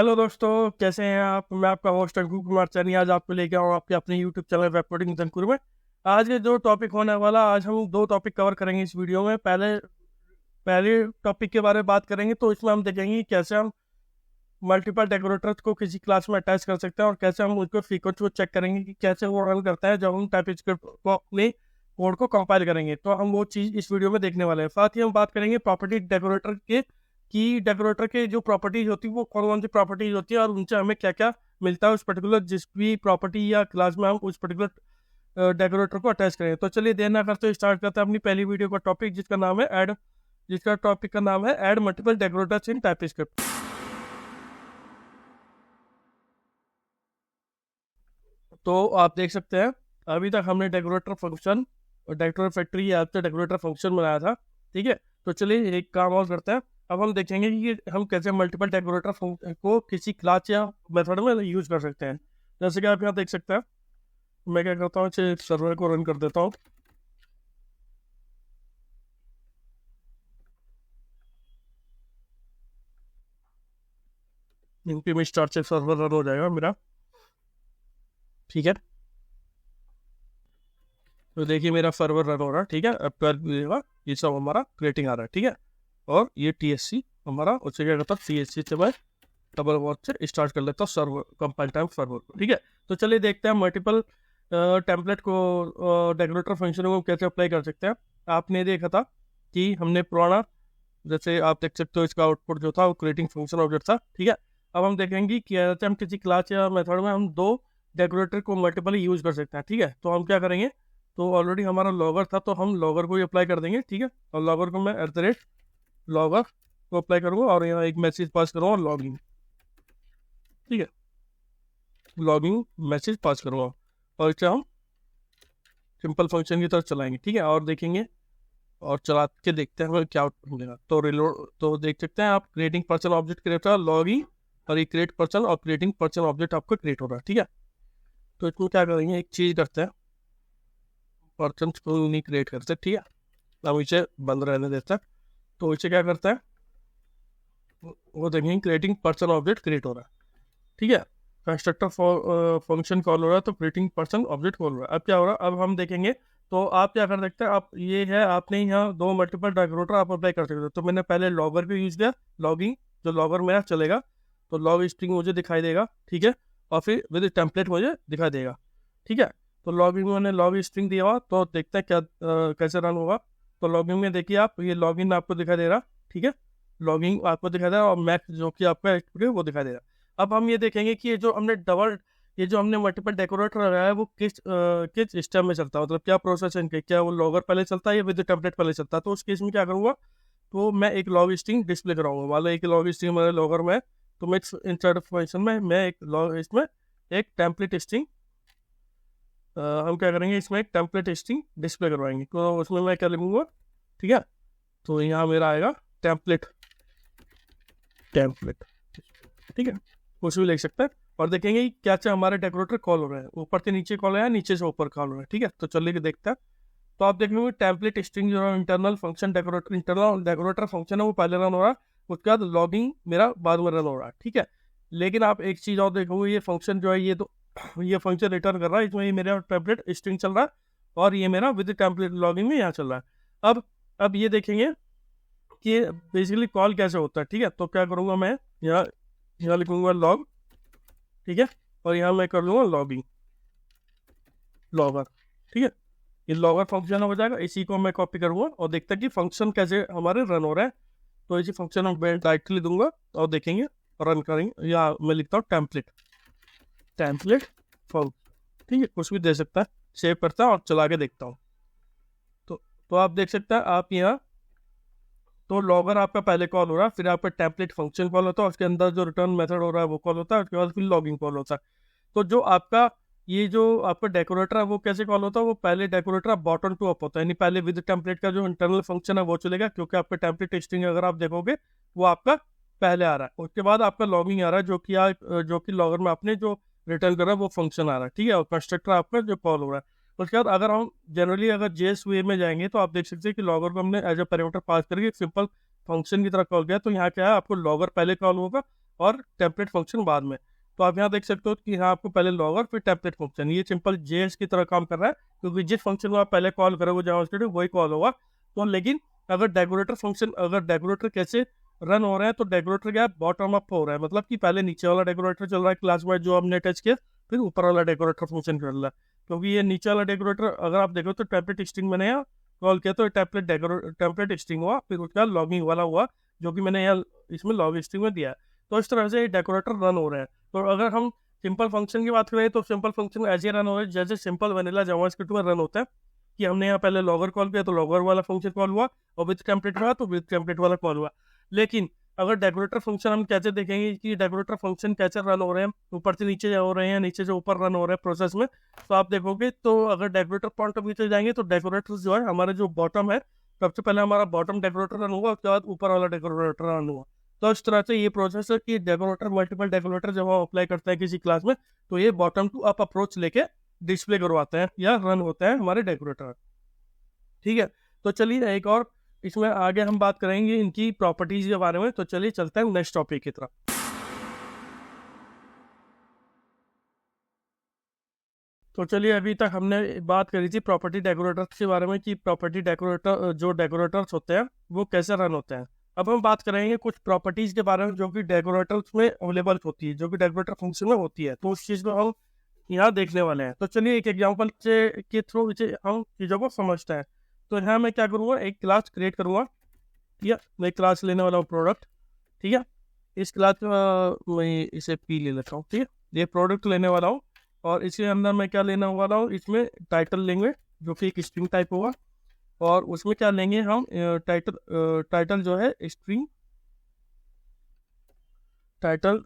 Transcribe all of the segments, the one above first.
Hello दोस्तों, कैसे हैं आप। मैं आपका होस्ट अंकुर कुमार चानी आज आपको लेके आऊँ आपके अपने यूट्यूब चैनल वेब कोडिंग अंकुर में। आज के जो टॉपिक होने वाला, आज हम दो टॉपिक कवर करेंगे इस वीडियो में। पहले पहले टॉपिक के बारे में बात करेंगे तो इसमें हम देखेंगे कि कैसे हम मल्टीपल डेकोरेटर्स को किसी क्लास में अटैच कर सकते हैं और कैसे हम उसको फ्रीक्वेंसी को चेक करेंगे कि कैसे वो रन करता है जब हम टाइपस्क्रिप्ट को अपने कोड को कंपाइल करेंगे। तो हम वो चीज़ इस वीडियो में देखने वाले हैं। साथ ही हम बात करेंगे प्रॉपर्टी डेकोरेटर के, कि डेकोरेटर के जो प्रॉपर्टीज होती है वो कौन कौन सी प्रॉपर्टीज होती है और उनसे हमें क्या क्या मिलता है उस पर्टिकुलर जिस भी प्रॉपर्टी या क्लास में हम उस पर्टिकुलर डेकोरेटर को अटैच करें। तो चलिए देर ना करते स्टार्ट करते हैं अपनी पहली वीडियो का टॉपिक, जिसका टॉपिक का नाम है ऐड मल्टीपल डेकोरेटर्स इन टाइपस्क्रिप्ट। तो आप देख सकते हैं अभी तक हमने डेकोरेटर फंक्शन और डेकोरेटर फैक्ट्री ऐप से डेकोरेटर फंक्शन बनाया था। ठीक है, तो चलिए एक काम और करते हैं। अब हम देखेंगे कि हम कैसे मल्टीपल डेकोरेटर को किसी क्लास या मेथड में यूज कर सकते हैं। जैसे कि आप यहाँ देख सकते हैं, मैं क्या करता हूँ, इसे सर्वर को रन कर देता हूँ। इनकी में स्टार्ट से सर्वर रन हो जाएगा मेरा। ठीक है, तो देखिए मेरा सर्वर रन हो रहा है। ठीक है, अब कर दीजिएगा, ये सब हमारा क्रिएटिंग आ रहा है। ठीक है, और ये TSC हमारा, उससे क्या करता है CSC से मैं डबल वॉच से स्टार्ट कर लेता हूँ सर्वर कंपाइल टाइम सर्वर को। ठीक है, तो चलिए देखते हैं मल्टीपल टेम्पलेट को डेकोरेटर फंक्शन को कैसे अप्लाई कर सकते हैं। आपने देखा था कि हमने पुराना, जैसे आप देख सकते हो इसका आउटपुट जो था वो क्रिएटिंग फंक्शन ऑब्जेक्ट था। ठीक है, अब हम देखेंगे कि कैसे हम किसी क्लास या मेथड में हम दो डेकोरेटर को मल्टीपल यूज कर सकते हैं। ठीक है, तो हम क्या करेंगे, तो ऑलरेडी हमारा लॉगर था तो हम लॉगर को ही अप्लाई कर देंगे। ठीक है, और लॉगर को मैं @logger को अप्लाई करूँगा और यहाँ एक मैसेज पास करूँगा लॉगिन। ठीक है, लॉगिन मैसेज पास करूँगा और इसे हम सिंपल फंक्शन की तरफ चलाएंगे। ठीक है, और देखेंगे और चला के देखते हैं हमें क्या आउटपुट मिलेगा। तो रिलोड, तो देख सकते हैं आप क्रिएटिंग पर्सन ऑब्जेक्ट क्रिएट हो लॉगिन, और ये क्रिएट पर्सन और क्रिएटिंग पर्सन ऑब्जेक्ट आपको क्रिएट हो रहा है। ठीक है, तो इसमें क्या करेंगे, एक चीज़ करते हैं, पर्सन को नहीं क्रिएट करते। ठीक है, हम इसे बंद रहने देते हैं। तो इसे क्या करता है, वो देखेंगे क्रिएटिंग पर्सन ऑब्जेक्ट क्रिएट हो रहा है। ठीक है, कंस्ट्रक्टर फंक्शन कॉल हो रहा है तो क्रिएटिंग पर्सन ऑब्जेक्ट कॉल हो रहा है। अब क्या हो रहा है, अब हम देखेंगे। तो आप क्या कर सकते हैं, आप ये है आपने यहाँ दो मल्टीपल डेकोरेटर आप अप्लाई कर सकते हो। तो मैंने पहले लॉगर को यूज किया, लॉगिंग, जो लॉगर मेरा चलेगा तो लॉग स्ट्रिंग मुझे दिखाई देगा। ठीक है, और फिर विद टेम्पलेट मुझे दिखाई देगा। ठीक है, तो लॉगिंग में मैंने लॉग स्ट्रिंग दिया हुआ, तो देखते हैं क्या कैसे रन होगा। तो लॉगिंग में देखिए आप, ये लॉगिन आपको दिखाई दे रहा। ठीक है, लॉगिंग आपको दिखाई दे रहा और मैक्स जो कि आपका एक्टिव है वो दिखाई दे रहा। अब हम ये देखेंगे कि ये जो हमने मल्टीपल डेकोरेटर लगाया है वो किस स्टेप में चलता है, मतलब क्या प्रोसेस है इनके, क्या वो लॉगर पहले चलता है या विद टेम्पलेट पहले चलता है। तो उस केस में क्या करूँगा, तो मैं एक लॉग स्ट्रिंग डिस्प्ले कराऊंगा। मान लो एक लॉग स्ट्रिंग मेरे लॉगर में, तो मैं इंसर्ट फंक्शन में मैं एक लॉग इसमें एक टेम्पलेट स्ट्रिंग, हम क्या करेंगे इसमें एक टेम्पलेट स्ट्रिंग डिस्प्ले करवाएंगे। तो उसमें मैं क्या लिखूंगा, ठीक है, तो यहाँ मेरा आएगा टेम्पलेट। ठीक है, कुछ भी लिख सकते हैं और देखेंगे कि क्या क्या हमारे डेकोरेटर कॉल हो रहे हैं, ऊपर से नीचे कॉल हो रहा है, नीचे से ऊपर कॉल हो रहा है। ठीक है, तो चलिए देखते हैं। तो आप देखेंगे टेम्पलेट स्ट्रिंग जो इंटरनल डेकोरेटर फंक्शन है वो पहले रन हो रहा है, उसके बाद लॉगिंग मेरा बाद में रन हो रहा है। ठीक है, लेकिन आप एक चीज़ और देखोगे, ये फंक्शन जो है ये फंक्शन रिटर्न कर रहा है, इसमें ये मेरा टेम्पलेट स्ट्रिंग चल रहा है और ये मेरा विद टेम्पलेट लॉगिंग में यहाँ चल रहा है। अब ये देखेंगे कि बेसिकली कॉल कैसे होता है। ठीक है, तो क्या करूँगा मैं, यहाँ लिखूंगा लॉग। ठीक है, और यहाँ मैं कर लूँगा लॉगिंग लॉगर। ठीक है, ये लॉगर फंक्शन हो जाएगा, इसी को मैं कॉपी करूँगा और देखते हैं कि फंक्शन कैसे हमारे रन हो रहा है। तो इसी फंक्शन में मैं डायरेक्टली दूंगा और देखेंगे रन करेंगे, या मैं लिखता हूँ टेम्पलेट फंक्शन। ठीक है, कुछ भी दे सकता है, सेव करता हूँ और चला के देखता हूँ। तो आप देख सकते हैं आप यहाँ, तो लॉगर आपका पहले कॉल हो रहा है, फिर आपका टेम्पलेट फंक्शन कॉल होता है, उसके अंदर जो रिटर्न मेथड हो रहा है वो कॉल होता है, उसके बाद फिर लॉगिंग कॉल होता है। तो जो आपका डेकोरेटर है वो कैसे कॉल होता है, वो पहले डेकोरेटर बॉटम टू अप होता है, यानी पहले विद टेम्पलेट का जो इंटरनल फंक्शन है वो चलेगा, क्योंकि आपका टेम्पलेट स्ट्रिंग अगर आप देखोगे वो आपका पहले आ रहा है, उसके बाद आपका लॉगिंग आ रहा है जो कि लॉगर में आपने जो रिटर्न कर रहा है वो फंक्शन आ रहा है। ठीक है, और कंस्ट्रक्टर आपका जो कॉल हो रहा है। उसके बाद अगर हम जनरली अगर जेएस वे में जाएंगे तो आप देख सकते हैं कि लॉगर को हमने एज ए पैरामीटर पास करके एक सिंपल फंक्शन की तरह कॉल किया। तो यहाँ क्या है, आपको लॉगर पहले कॉल होगा और टेम्पलेट फंक्शन बाद में। तो आप यहाँ देख सकते हो कि यहाँ आपको पहले लॉगर फिर टेम्पलेट फंक्शन, ये सिंपल जेएस की तरह काम कर रहा है, क्योंकि जिस फंक्शन को आप पहले कॉल करोगे जावास्क्रिप्ट वही कॉल होगा। तो लेकिन अगर डेकोरेटर फंक्शन, अगर डेकोरेटर कैसे रन हो रहे हैं, तो डेकोरेटर क्या बॉटम अप हो रहा है, मतलब कि पहले नीचे वाला डेकोरेटर चल रहा है क्लास वाइज जो हमने टच किया, फिर ऊपर वाला डेकोरेटर फंक्शन चल रहा है। क्योंकि ये नीचे वाला डेकोरेटर अगर आप देखो तो टेम्पलेट स्ट्रिंग मैंने यहाँ कॉल किया तो टेम्पलेट स्ट्रिंग हुआ, फिर उसका लॉगिंग वाला हुआ जो कि मैंने यहाँ इसमें लॉग स्ट्रिंग में दिया है। तो इस तरह से डेकोरेटर रन हो रहे हैं। तो अगर हम सिंपल फंक्शन की बात करें तो सिंपल फंक्शन ऐसे रन हो रहे हैं जैसे सिंपल वैनिला जावास्क्रिप्ट में रन होता है, कि हमने यहाँ पहले लॉगर कॉल किया तो लॉगर वाला फंक्शन कॉल हुआ, और विद टेम्पलेट हुआ तो विद टेम्पलेट वाला कॉल हुआ। लेकिन अगर डेकोरेटर फंक्शन हम कैसे देखेंगे कि डेकोरेटर फंक्शन कैसे रन हो रहे हैं, ऊपर से नीचे हो रहे हैं, नीचे से ऊपर रन हो रहे हैं प्रोसेस में, तो आप देखोगे तो अगर डेकोरेटर पॉइंट ऑफ व्यू से जाएंगे तो डेकोरेटर जो है हमारा जो बॉटम है, सबसे पहले हमारा बॉटम डेकोरेटर रन हुआ, उसके बाद ऊपर वाला डेकोरेटर रन हुआ। तो इस तरह से ये प्रोसेस है कि डेकोरेटर मल्टीपल डेकोरेटर जब हम अप्लाई करते हैं किसी क्लास में, तो ये बॉटम टू अप अप्रोच लेके डिस्प्ले करवाते हैं या रन होते हैं हमारे डेकोरेटर। ठीक है, तो चलिए एक और इसमें आगे हम बात करेंगे इनकी प्रॉपर्टीज के बारे में। तो चलिए चलते हैं नेक्स्ट टॉपिक की तरफ। तो चलिए अभी तक हमने बात करी थी प्रॉपर्टी डेकोरेटर्स के बारे में, कि प्रॉपर्टी डेकोरेटर जो डेकोरेटर्स होते हैं वो कैसे रन होते हैं। अब हम बात करेंगे कुछ प्रॉपर्टीज के बारे में जो कि डेकोरेटर्स में अवेलेबल होती है, जो कि डेकोरेटर फंक्शन में होती है। तो उस चीज़ को हम यहाँ देखने वाले हैं। तो चलिए एक एग्जाम्पल के थ्रू इसे हम चीज़ों को समझते हैं। तो यहाँ मैं क्या करूँगा, एक क्लास क्रिएट करूँगा। ठीक है, मैं क्लास लेने वाला हूँ प्रोडक्ट। ठीक है, इस क्लास का मैं इसे पी ले लेता हूँ। ठीक है, ये प्रोडक्ट लेने वाला हूँ, और इसके अंदर मैं क्या लेने वाला हूँ, इसमें टाइटल लेंगे जो कि एक स्ट्रिंग टाइप होगा, और उसमें क्या लेंगे हम टाइटल जो है स्ट्रिंग टाइटल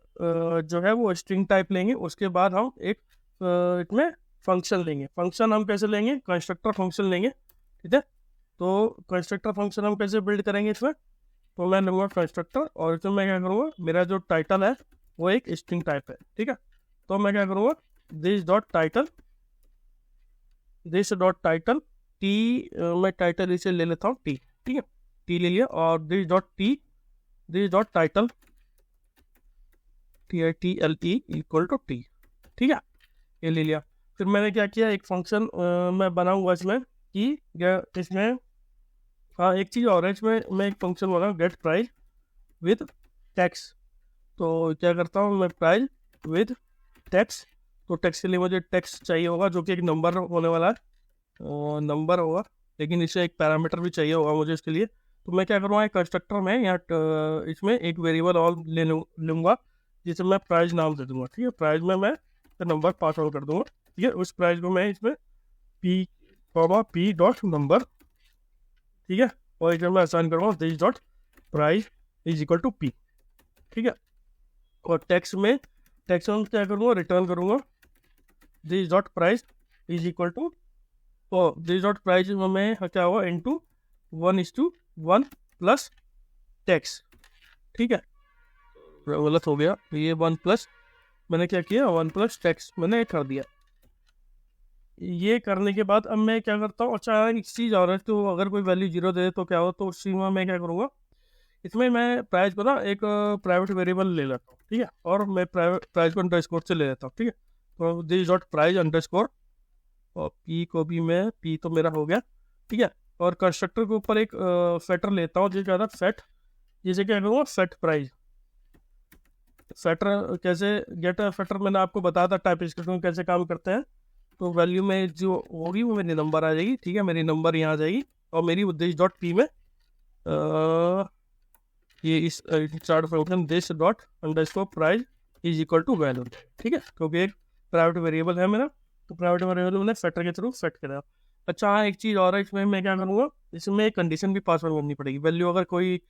जो है वो स्ट्रिंग टाइप लेंगे। उसके बाद हम एक इसमें फंक्शन लेंगे। फंक्शन हम कैसे लेंगे, कंस्ट्रक्टर फंक्शन लेंगे। ठीक है, तो कंस्ट्रक्टर फंक्शन हम कैसे बिल्ड करेंगे इसमें, तो मैं लूँगा कंस्ट्रक्टर, और इसमें मैं क्या करूँगा, मेरा जो टाइटल है वो एक स्ट्रिंग टाइप है। ठीक है, तो मैं क्या करूँगा, दिस डॉट टाइटल टी, मैं टाइटल इसे ले लेता हूँ टी। ठीक है, टी ले लिया, और this dot title TITLE equal to T. ठीक है, ये ले लिया। फिर मैंने क्या किया, एक फंक्शन मैं बनाऊंगा इसमें कि इसमें हाँ एक चीज़ और है, इसमें मैं एक फंक्शन बनाऊँ गेट प्राइस विद टैक्स। तो क्या करता हूँ मैं, प्राइस विद टैक्स। तो टैक्स के लिए मुझे टैक्स चाहिए होगा जो कि एक नंबर होने वाला है, नंबर होगा, लेकिन इसे एक पैरामीटर भी चाहिए होगा मुझे इसके लिए। तो मैं क्या करूँगा, एक कंस्ट्रक्टर में या इसमें एक वेरिएबल और ले लूँगा जिसे मैं प्राइस नाम दे दूँगा। ठीक है, प्राइस में मैं नंबर पास आउट कर दूँगा। ठीक है, उस प्राइस को मैं इसमें पी डॉट नंबर, ठीक है, और इसमें मैं असाइन करूँगा this dot price is equal to P. ठीक है, और टैक्स में क्या करूँगा, रिटर्न करूँगा this dot price is equal to, तो दिस डॉट प्राइस में क्या हुआ, इंटू 1:1 प्लस टैक्स। ठीक है, गलत हो गया, ये 1 प्लस मैंने क्या किया, 1 प्लस टैक्स मैंने कर दिया। ये करने के बाद अब मैं क्या करता हूँ, अच्छा एक चीज़ और है, तो अगर कोई वैल्यू 0 दे तो क्या हो, तो उस चीज़ में मैं क्या करूँगा, इसमें मैं प्राइस को ना एक प्राइवेट वेरिएबल ले लेता हूँ। ठीक है, और मैं प्राइस को अंडरस्कोर से ले लेता हूँ। ठीक है, तो दिस डॉट प्राइस अंडरस्कोर, और पी को भी मैं, पी तो मेरा हो गया। ठीक है, और कंस्ट्रक्टर के ऊपर एक फैटर लेता हूँ जो क्या था, फैट, जिसे क्या करूँगा, फैट प्राइस। फैटर कैसे, गेट फैटर मैंने आपको बताया था टाइप स्क्रिप्ट में कैसे काम करते हैं। तो वैल्यू में जो होगी वो मेरी नंबर आ जाएगी। ठीक है, मेरी नंबर यहाँ आ जाएगी, और मेरी दिस डॉट पी में ये इस start function this dot underscore price is equal to value. ठीक है, क्योंकि एक प्राइवेट वेरिएबल है मेरा, तो प्राइवेट वेरिएबल मैंने फैक्टर के थ्रू सेट करा। अच्छा हाँ, एक चीज़ और है, इसमें मैं क्या करूँगा, इसमें एक कंडीशन भी पास करनी पड़ेगी। वैल्यू अगर कोई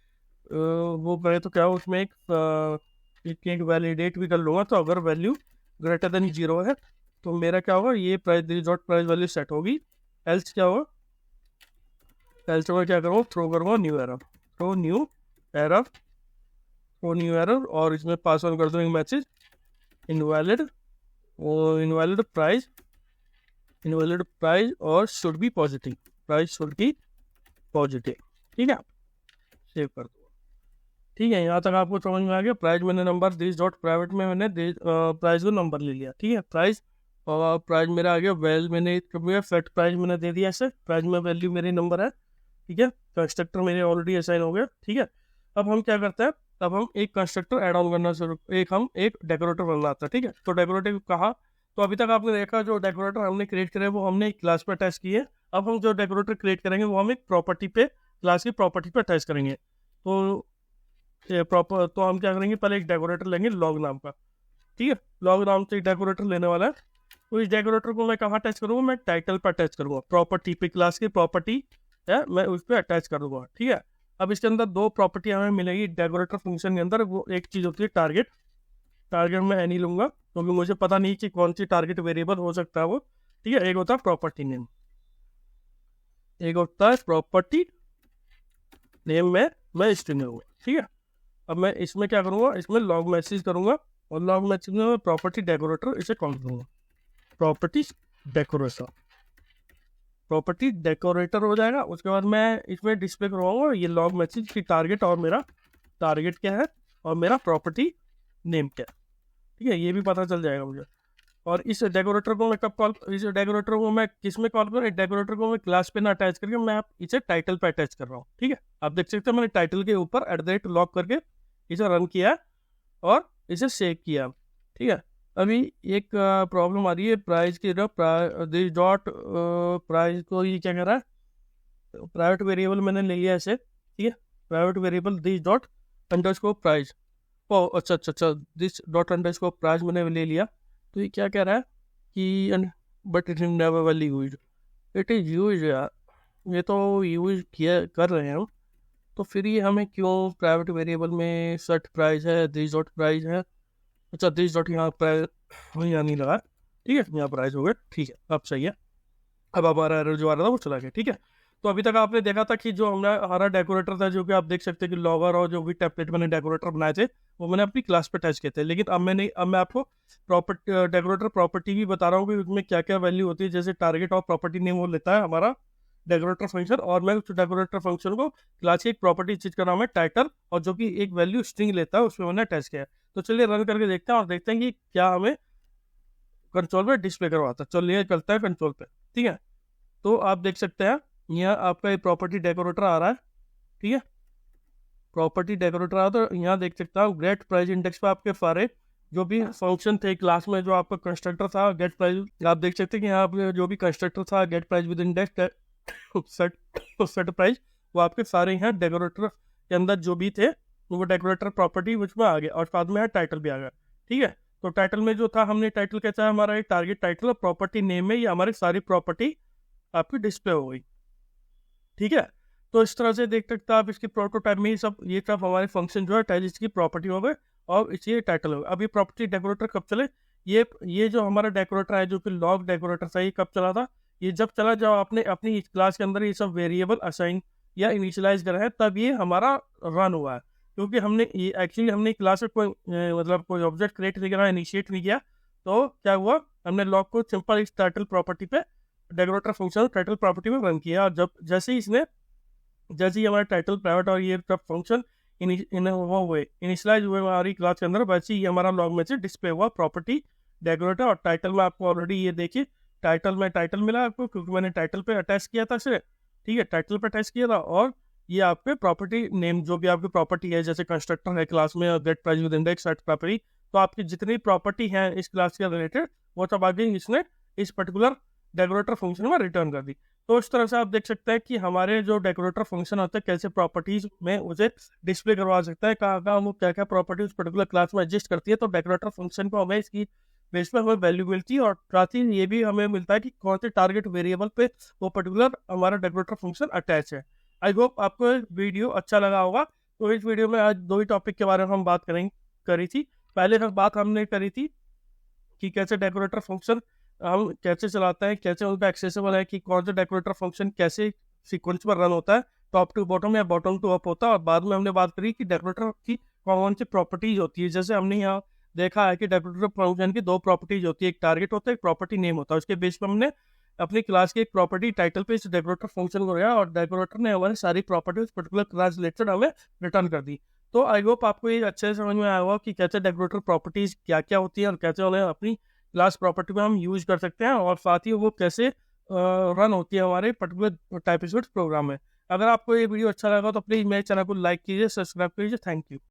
वो करे तो क्या हो, उसमें एक वैलिडेट भी कर लूँगा। तो अगर वैल्यू ग्रेटर देन 0 है तो मेरा क्या होगा, ये price this dot price value set होगी। एल्स क्या होगा, एल्स में क्या करूँगा, थ्रो करूँगा न्यू एरर, और इसमें पास ऑन कर दूँ एक मैसेज इनवैलिड प्राइस और शुड बी पॉजिटिव। ठीक है, सेव कर दूँगा। ठीक है, यहाँ तक आपको समझ में आ गया। प्राइस मैंने नंबर दिस डॉट प्राइवेट में मैंने प्राइस को नंबर ले लिया, ठीक है। प्राइस और प्राइस मेरा आ गया वैल, मैंने सेट प्राइस मैंने दे दिया ऐसे, प्राइस में वैल्यू मेरी नंबर है, ठीक है। कंस्ट्रक्टर मेरे ऑलरेडी असाइन हो गया, ठीक है। अब हम क्या करते हैं, अब हम एक कंस्ट्रक्टर ऐड ऑन करना शुरू, एक डेकोरेटर बनाता है, ठीक है। तो डेकोरेटर कहा, तो अभी तक आपने देखा जो डेकोरेटर हमने क्रिएट करे वो हमने एक क्लास पे अटैच किए। अब हम जो डेकोरेटर क्रिएट करेंगे वो हम एक प्रॉपर्टी पे, क्लास की प्रॉपर्टी पे अटैच करेंगे। तो तो हम क्या करेंगे, पहले एक डेकोरेटर लेंगे लॉग नाम का, ठीक है। लॉग नाम से एक डेकोरेटर लेने वाला है। तो इस डेकोरेटर को मैं कहाँ अटैच करूँगा, मैं टाइटल पर अटैच करूँगा, प्रॉपर्टी पे, क्लास की प्रॉपर्टी है मैं उस पर अटैच कर दूंगा, ठीक है। अब इसके अंदर दो प्रॉपर्टी हमें मिलेगी डेकोरेटर फंक्शन के अंदर। वो एक चीज़ होती है टारगेट, टारगेट मैं एनी लूंगा क्योंकि मुझे पता नहीं कि कौन सी टारगेट वेरिएबल हो सकता है वो, ठीक है। एक होता है प्रॉपर्टी नेम, एक होता है प्रॉपर्टी नेम में मैं स्ट्रिंग लूंगा, ठीक है। अब मैं इसमें क्या करूँगा, इसमें लॉग मैसेज करूँगा और लॉग मैसेज में मैं प्रॉपर्टी डेकोरेटर इसे कॉल करूँगा, प्रॉपर्टी डेकोरेटर, प्रॉपर्टी डेकोरेटर हो जाएगा। उसके बाद मैं इसमें डिस्प्ले करवाऊंगा ये लॉग मैसेज की टारगेट, और मेरा टारगेट क्या है और मेरा प्रॉपर्टी नेम क्या है, ठीक है। ये भी पता चल जाएगा मुझे। और इस डेकोरेटर को मैं कब कॉल, इस डेकोरेटर को मैं किस में कॉल करूँ, डेकोरेटर को मैं क्लास पे ना अटैच करके मैं आप इसे टाइटल पे अटैच कर रहा हूँ, ठीक है। आप देख सकते हैं मैंने टाइटल के ऊपर @ लॉक करके इसे रन किया और इसे सेव किया, ठीक है। अभी एक प्रॉब्लम आ रही है प्राइस की, दिस डॉट प्राइस को ये क्या कर रहा है, प्राइवेट वेरिएबल मैंने ले लिया ऐसे, ठीक है। Private variable this dot underscore price, ओ अच्छा, दिस डॉट अंडरस्कोर प्राइस मैंने ले लिया। तो ये क्या कह रहा है कि but it is never well use, it is use यार, ये तो यूज किया कर रहे हैं हम, तो फिर ये हमें क्यों प्राइवेट वेरिएबल में सेट प्राइस है, दिस डॉट प्राइस है, अच्छा दिस डॉट यहाँ प्राइस यहाँ नहीं लगा, ठीक है। यहाँ प्राइस हो गया, ठीक है, अब सही है। अब हमारा एरर जो आ रहा था वो चला गया, ठीक है। तो अभी तक आपने देखा था कि जो हमारा डेकोरेटर था, जो कि आप देख सकते हैं कि लॉगर और जो भी टेम्पलेट मैंने डेकोरेटर बनाए थे वो मैंने अपनी क्लास पे अटैच किए थे। लेकिन अब मैं आपको डेकोरेटर प्रॉपर्टी भी बता रहा हूँ कि उसमें क्या क्या वैल्यू होती है। जैसे टारगेट और प्रॉपर्टी नेम वो लेता है हमारा डेकोरेटर फंक्शन, और मैं उस डेकोरेटर फंक्शन को क्लास की एक प्रॉपर्टी चीज का नाम है टाइटल, और जो कि एक वैल्यू स्ट्रिंग लेता है उसमें मैंने अटैच किया है। तो चलिए रन करके देखते हैं और देखते हैं कि क्या हमें कंसोल पे डिस्प्ले करवाता है। चलिए चलता है कंसोल पे, ठीक है। तो आप देख सकते हैं यहाँ आपका एक प्रॉपर्टी डेकोरेटर आ रहा है, ठीक है। प्रॉपर्टी डेकोरेटर आ रहा है, तो यहाँ देख सकता हूँ गेट प्राइस इंडेक्स पे आपके सारे जो भी फंक्शन थे क्लास में, जो आपका कंस्ट्रक्टर था गेट प्राइस, आप देख सकते हैं कि यहाँ पे जो भी कंस्ट्रक्टर था get price with index set price, वो आपके सारे यहाँ डेकोरेटर के अंदर जो भी थे वो डेकोरेटर प्रॉपर्टी उसमें आ गया, और साथ में टाइटल भी आ गया, ठीक है। तो टाइटल में जो था, हमने टाइटल कैसा है, हमारा एक टारगेट टाइटल और प्रॉपर्टी नेम में ये हमारी सारी प्रॉपर्टी आपकी डिस्प्ले हो गई, ठीक है। तो इस तरह से देख सकते हैं आप, इसकी प्रोटोटाइप में ये सब हमारे फंक्शन जो है टाइटल की प्रॉपर्टी हो गए और इसलिए टाइटल हो गए। अब ये प्रॉपर्टी डेकोरेटर कब चले, ये जो हमारा डेकोरेटर है जो कि लॉग डेकोरेटर था, ये कब चला था, ये जब चला जब आपने अपनी क्लास के अंदर ये सब वेरिएबल असाइन या इनिशियलाइज करा है, तब ये हमारा रन हुआ है। क्योंकि हमने क्लास में मतलब कोई ऑब्जेक्ट क्रिएट नहीं करा, इनिशिएट नहीं किया, तो क्या हुआ, हमने लॉग को सिंपल इस टाइटल प्रॉपर्टी पे डेकोरेटर फंक्शन टाइटल प्रॉपर्टी में रन किया, और जैसे ही हमारा टाइटल प्राइवेट और ये फंक्शन वो हुए इनिशियलाइज हुए हमारी क्लास के अंदर, वैसे ही हमारा लॉग में से डिस्प्ले हुआ प्रॉपर्टी डेकोरेटर। और टाइटल में आपको ऑलरेडी ये देखिए टाइटल मिला आपको, क्योंकि मैंने टाइटल पे अटैच किया था इसे, ठीक है, टाइटल पे अटैच किया था। और ये आपके प्रॉपर्टी नेम जो भी आपकी प्रॉपर्टी है, जैसे कंस्ट्रक्टर है क्लास में, get price with index set property, तो आपकी जितनी प्रॉपर्टी है इस क्लास के रिलेटेड वो सब आगे इसने इस पर्टिकुलर डेकोरेटर फंक्शन में रिटर्न कर दी। तो इस तरह से आप देख सकते हैं कि हमारे जो डेकोरेटर फंक्शन होते हैं कैसे प्रॉपर्टीज में उसे डिस्प्ले करवा सकता है, कहाँ वो क्या क्या प्रॉपर्टी उस पर्टिकुलर क्लास में एडजस्ट करती है। तो डेकोरेटर फंक्शन को हमें इसकी बेस पे हमें वैल्यू मिलती है, और साथ ही ये भी हमें मिलता है कि कौन से टारगेट वेरिएबल पे वो पर्टिकुलर हमारा डेकोरेटर फंक्शन अटैच है। आई होप आपको वीडियो अच्छा लगा होगा। तो इस वीडियो में आज दो ही टॉपिक के बारे में हम बात करी थी। पहले बात हमने करी थी कि कैसे डेकोरेटर फंक्शन हम कैसे चलाते हैं, कैसे उनका एक्सेसिबल है, कि कौन सा डेकोरेटर फंक्शन कैसे सीक्वेंस पर रन होता है, टॉप टू बॉटम या बॉटम टू अप होता है। और बाद में हमने बात करी कि डेकोरेटर की कौन सी प्रॉपर्टीज होती है। जैसे हमने यहाँ देखा है कि डेकोरेटर फंक्शन की दो प्रॉपर्टीज होती है, एक टारगेट होता है, एक प्रॉपर्टी नेम होता है। उसके बेस पर हमने अपनी क्लास की एक प्रॉपर्टी टाइटल पे इस डेकोरेटर फंक्शन को गया, और डेकोरेटर ने हमारी सारी प्रॉपर्टी उस पर्टिकुलर क्लास रिलेटेड हमें रिटर्न कर दी। तो आई होप आपको ये अच्छे से समझ में आया होगा कि कैसे डेकोरेटर प्रॉपर्टीज़ क्या क्या होती हैं और कैसे उन्हें अपनी क्लास प्रॉपर्टी में हम यूज़ कर सकते हैं, और साथ ही वो कैसे रन होती है हमारे पर्टिकुलर टाइप प्रोग्राम में। अगर आपको ये वीडियो अच्छा लगा तो प्लीज़ मेरे चैनल को लाइक कीजिए, सब्सक्राइब कीजिए। Thank you.